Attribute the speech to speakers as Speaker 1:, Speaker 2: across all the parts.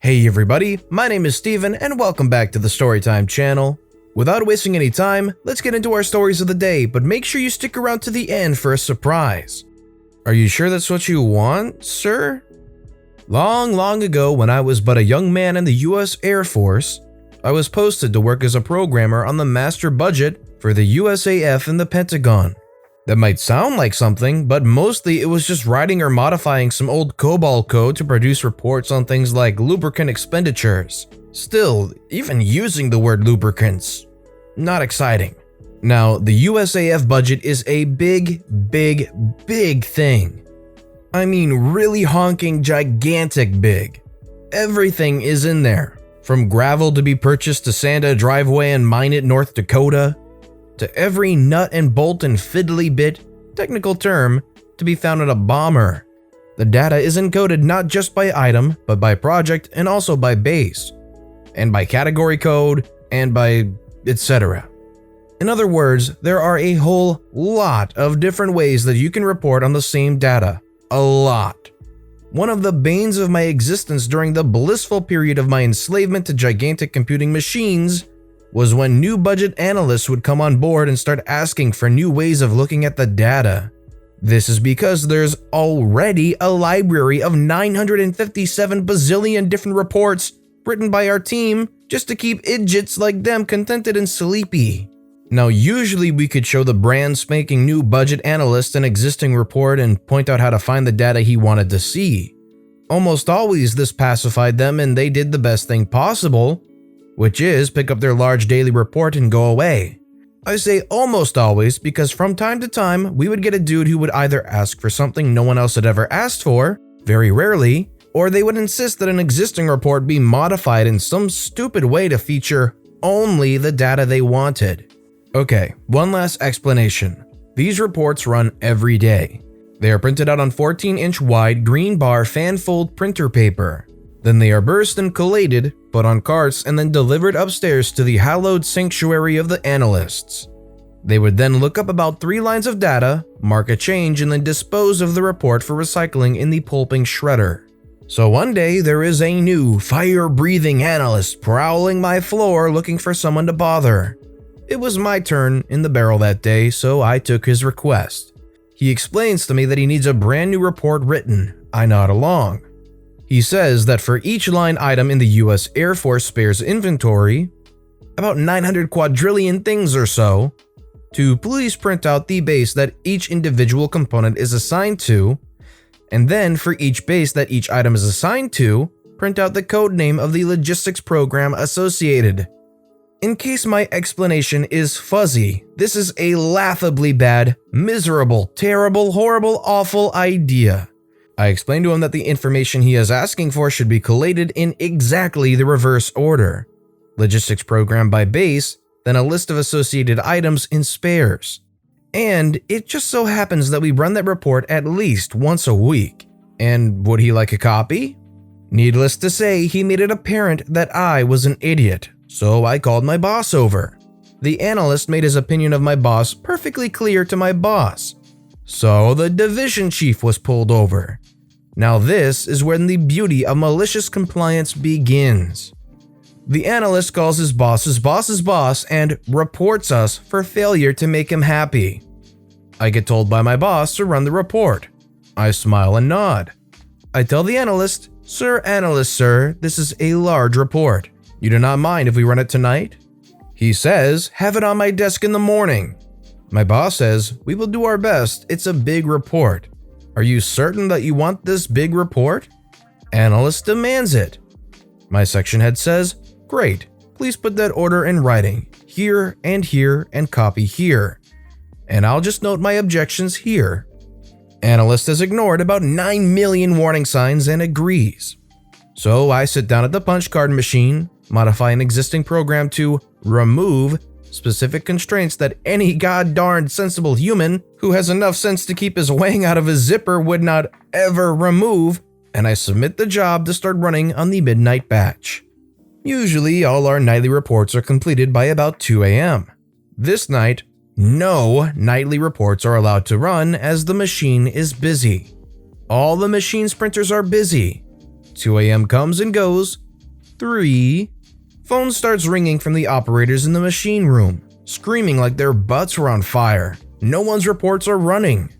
Speaker 1: Hey everybody, my name is Steven and welcome back to the Storytime channel. Without wasting any time, let's get into our stories of the day, but make sure you stick around to the end for a surprise. Are you sure that's what you want, sir? Long ago, when I was but a young man in the US Air Force, I was posted to work as a programmer on the master budget for the USAF and the Pentagon. That might sound like something, but mostly it was just writing or modifying some old COBOL code to produce reports on things like lubricant expenditures. Still, even using the word lubricants, not exciting. Now, the USAF budget is a big thing. I mean really honking gigantic big. Everything is in there, from gravel to be purchased to sand a driveway and mine it North Dakota, to every nut and bolt and fiddly bit, technical term, to be found in a bomber. The data is encoded not just by item, but by project and also by base, and by category code, and by etc. In other words, there are a whole lot of different ways that you can report on the same data. A lot. One of the banes of my existence during the blissful period of my enslavement to gigantic computing machines was when new budget analysts would come on board and start asking for new ways of looking at the data. This is because there's already a library of 957 bazillion different reports written by our team just to keep idiots like them contented and sleepy. Now, usually we could show the brand spanking new budget analyst an existing report and point out how to find the data he wanted to see. Almost always this pacified them and they did the best thing possible, which is pick up their large daily report and go away. I say almost always because from time to time we would get a dude who would either ask for something no one else had ever asked for, very rarely, or they would insist that an existing report be modified in some stupid way to feature only the data they wanted. Okay, one last explanation. These reports run every day. They are printed out on 14-inch wide green bar fan-fold printer paper. Then they are burst and collated, put on carts, and then delivered upstairs to the hallowed sanctuary of the analysts. They would then look up about 3 lines of data, mark a change, and then dispose of the report for recycling in the pulping shredder. So one day there is a new fire-breathing analyst prowling my floor looking for someone to bother. It was my turn in the barrel that day, so I took his request. He explains to me that he needs a brand new report written. I nod along. He says that for each line item in the US Air Force spares inventory, about 900 quadrillion things or so, to please print out the base that each individual component is assigned to, and then for each base that each item is assigned to, print out the code name of the logistics program associated. In case my explanation is fuzzy, this is a laughably bad, miserable, terrible, horrible, awful idea. I explained to him that the information he is asking for should be collated in exactly the reverse order. Logistics program by base, then a list of associated items in spares. And it just so happens that we run that report at least once a week. And would he like a copy? Needless to say, he made it apparent that I was an idiot, so I called my boss over. The analyst made his opinion of my boss perfectly clear to my boss. So the division chief was pulled over. Now this is when the beauty of malicious compliance begins. The analyst calls his boss's boss's boss and reports us for failure to make him happy. I get told by my boss to run the report. I smile and nod. I tell the analyst, Analyst sir, this is a large report. You do not mind if we run it tonight? He says, have it on my desk in the morning. My boss says, we will do our best, it's a big report. Are you certain that you want this big report? Analyst demands it. My section head says, great, please put that order in writing, here and copy here. And I'll just note my objections here. Analyst has ignored about 9 million warning signs and agrees. So I sit down at the punch card machine, modify an existing program to remove specific constraints that any god-darned sensible human who has enough sense to keep his wang out of his zipper would not ever remove, and I submit the job to start running on the midnight batch. Usually, all our nightly reports are completed by about 2 a.m. This night, no nightly reports are allowed to run as the machine is busy. All the machine's printers are busy. 2 a.m. comes and goes, 3. Phone starts ringing from the operators in the machine room, screaming like their butts were on fire. No one's reports are running.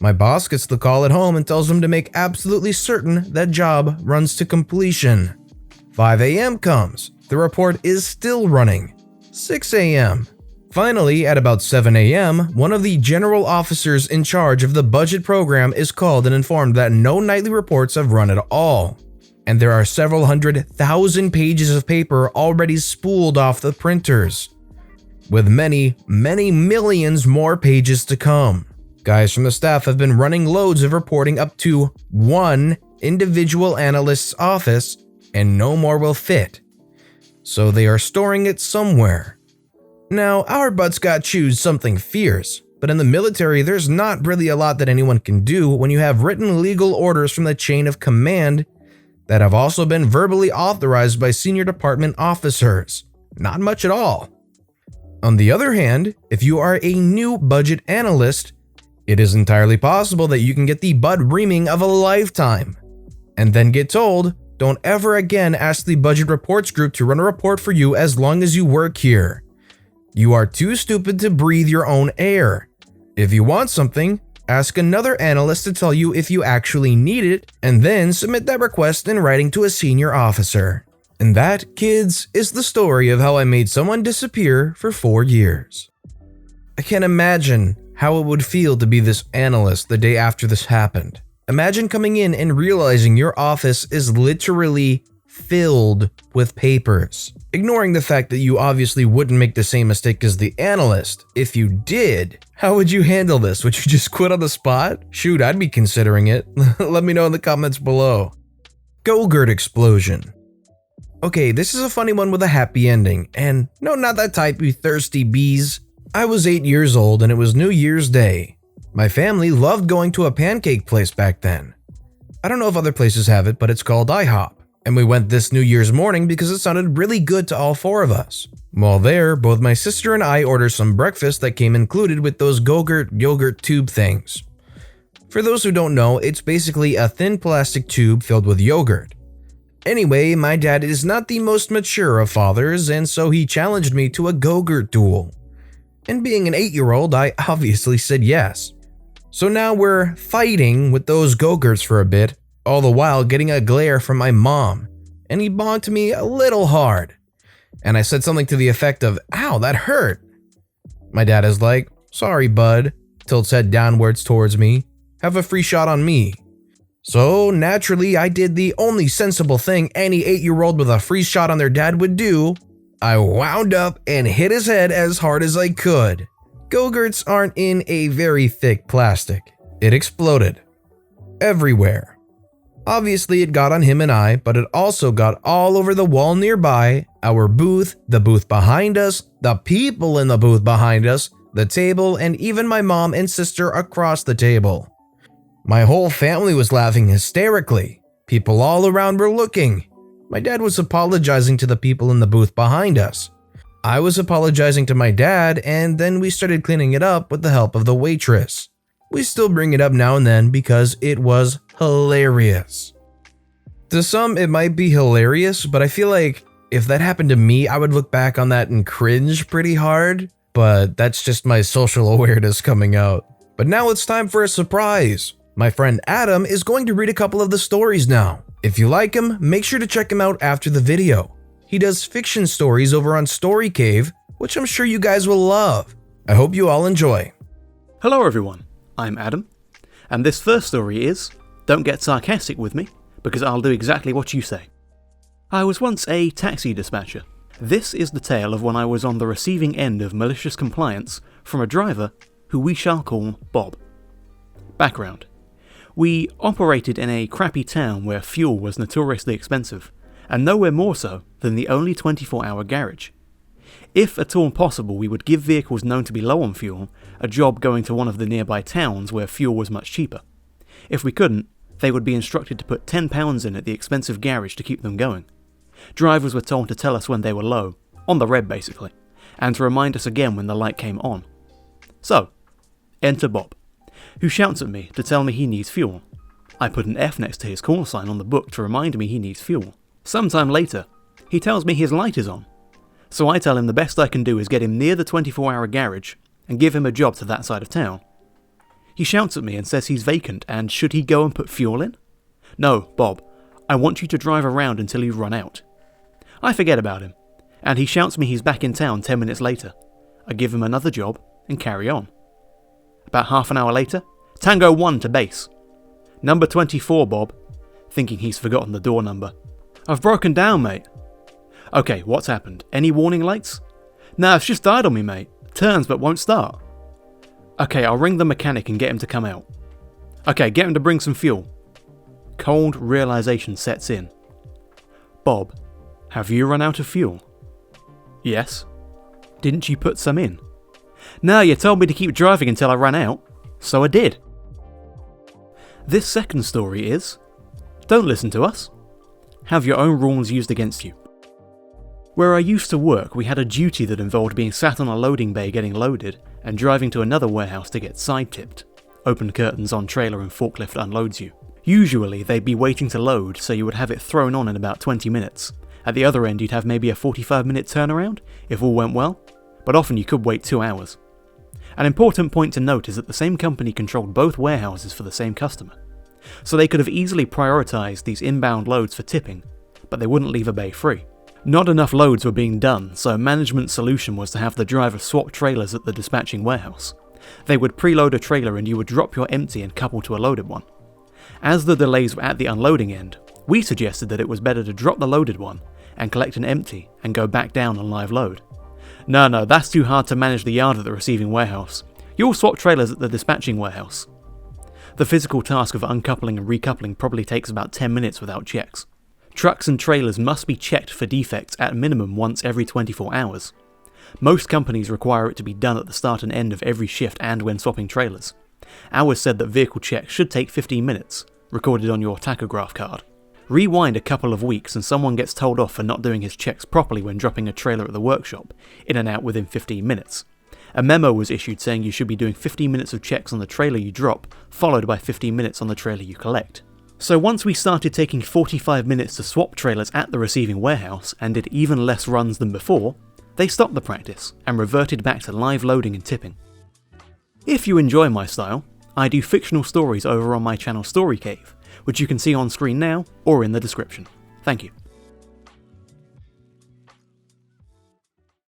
Speaker 1: My boss gets the call at home and tells them to make absolutely certain that job runs to completion. 5 a.m. comes. The report is still running. 6 a.m. Finally, at about 7 a.m., one of the general officers in charge of the budget program is called and informed that no nightly reports have run at all, and there are several 100,000 pages of paper already spooled off the printers, with many, many millions more pages to come. Guys from the staff have been running loads of reporting up to one individual analyst's office, and no more will fit, so they are storing it somewhere. Now, our butts got choose something fierce, but in the military there's not really a lot that anyone can do when you have written legal orders from the chain of command that have also been verbally authorized by senior department officers. Not much at all. On the other hand, if you are a new budget analyst, it is entirely possible that you can get the butt reaming of a lifetime, and then get told, don't ever again ask the budget reports group to run a report for you as long as you work here. You are too stupid to breathe your own air. If you want something, ask another analyst to tell you if you actually need it, and then submit that request in writing to a senior officer. And that, kids, is the story of how I made someone disappear for 4 years. I can't imagine how it would feel to be this analyst the day after this happened. Imagine coming in and realizing your office is literally filled with papers. Ignoring the fact that you obviously wouldn't make the same mistake as the analyst. If you did, how would you handle this? Would you just quit on the spot? Shoot, I'd be considering it. Let me know in the comments below. Gogurt Explosion. Okay, this is a funny one with a happy ending, and no, not that type, you thirsty bees. I was 8 years old and it was New Year's Day. My family loved going to a pancake place back then. I don't know if other places have it, but it's called IHOP. And we went this New Year's morning because it sounded really good to all 4 of us. While there, both my sister and I ordered some breakfast that came included with those Gogurt yogurt tube things. For those who don't know, it's basically a thin plastic tube filled with yogurt. Anyway, my dad is not the most mature of fathers, and so he challenged me to a Gogurt duel. And being an 8-year-old, I obviously said yes. So now we're fighting with those Gogurts for a bit, all the while getting a glare from my mom, and he bonked me a little hard. And I said something to the effect of, "Ow, that hurt." My dad is like, "Sorry, bud," tilts head downwards towards me, "have a free shot on me." So naturally, I did the only sensible thing any 8-year-old with a free shot on their dad would do. I wound up and hit his head as hard as I could. Gogurts aren't in a very thick plastic. It exploded. Everywhere. Obviously, it got on him and I, but it also got all over the wall nearby, our booth, the booth behind us, the people in the booth behind us, the table, and even my mom and sister across the table. My whole family was laughing hysterically. People all around were looking. My dad was apologizing to the people in the booth behind us. I was apologizing to my dad, and then we started cleaning it up with the help of the waitress. We still bring it up now and then because it was hilarious. To some, it might be hilarious, but I feel like if that happened to me, I would look back on that and cringe pretty hard, but that's just my social awareness coming out. But now it's time for a surprise. My friend Adam is going to read a couple of the stories now. If you like him, make sure to check him out after the video. He does fiction stories over on Story Cave, which I'm sure you guys will love. I hope you all enjoy.
Speaker 2: Hello everyone, I'm Adam, and this first story is, don't get sarcastic with me, because I'll do exactly what you say. I was once a taxi dispatcher. This is the tale of when I was on the receiving end of malicious compliance from a driver who we shall call Bob. Background. We operated in a crappy town where fuel was notoriously expensive, and nowhere more so than the only 24-hour garage. If at all possible, we would give vehicles known to be low on fuel a job going to one of the nearby towns where fuel was much cheaper. If we couldn't, they would be instructed to put £10 in at the expensive garage to keep them going. Drivers were told to tell us when they were low, on the red basically, and to remind us again when the light came on. So, enter Bob, who shouts at me to tell me he needs fuel. I put an F next to his call sign on the book to remind me he needs fuel. Sometime later, He tells me his light is on. So I tell him the best I can do is get him near the 24-hour garage and give him a job to that side of town. He shouts at me and says he's vacant and should he go and put fuel in? No, Bob, I want you to drive around until you run out. I forget about him, and he shouts me he's back in town 10 minutes later. I give him another job and carry on. About half an hour later, Tango 1 to base. Number 24, Bob, thinking he's forgotten the door number. I've broken down, mate. Okay, what's happened? Any warning lights? Nah, it's just died on me, mate. Turns but won't start. Okay, I'll ring the mechanic and get him to come out. Okay, get him to bring some fuel. Cold realization sets in. Bob, have you run out of fuel? Yes. Didn't you put some in? No, you told me to keep driving until I ran out, so I did. This second story is, don't listen to us. Have your own rules used against you. Where I used to work, we had a duty that involved being sat on a loading bay getting loaded and driving to another warehouse to get side-tipped. Open curtains on trailer and forklift unloads you. Usually they'd be waiting to load, so you would have it thrown on in about 20 minutes. At the other end you'd have maybe a 45-minute turnaround, if all went well, but often you could wait 2 hours. An important point to note is that the same company controlled both warehouses for the same customer. So they could have easily prioritised these inbound loads for tipping, but they wouldn't leave a bay free. Not enough loads were being done, so management's solution was to have the driver swap trailers at the dispatching warehouse. They would preload a trailer and you would drop your empty and couple to a loaded one. As the delays were at the unloading end, we suggested that it was better to drop the loaded one and collect an empty and go back down on live load. No, that's too hard to manage the yard at the receiving warehouse. You'll swap trailers at the dispatching warehouse. The physical task of uncoupling and recoupling probably takes about 10 minutes without checks. Trucks and trailers must be checked for defects at minimum once every 24 hours. Most companies require it to be done at the start and end of every shift and when swapping trailers. Ours said that vehicle checks should take 15 minutes, recorded on your tachograph card. Rewind a couple of weeks and someone gets told off for not doing his checks properly when dropping a trailer at the workshop, in and out within 15 minutes. A memo was issued saying you should be doing 15 minutes of checks on the trailer you drop, followed by 15 minutes on the trailer you collect. So once we started taking 45 minutes to swap trailers at the receiving warehouse and did even less runs than before, they stopped the practice and reverted back to live loading and tipping. If you enjoy my style, I do fictional stories over on my channel Story Cave, which you can see on screen now or in the description. Thank you.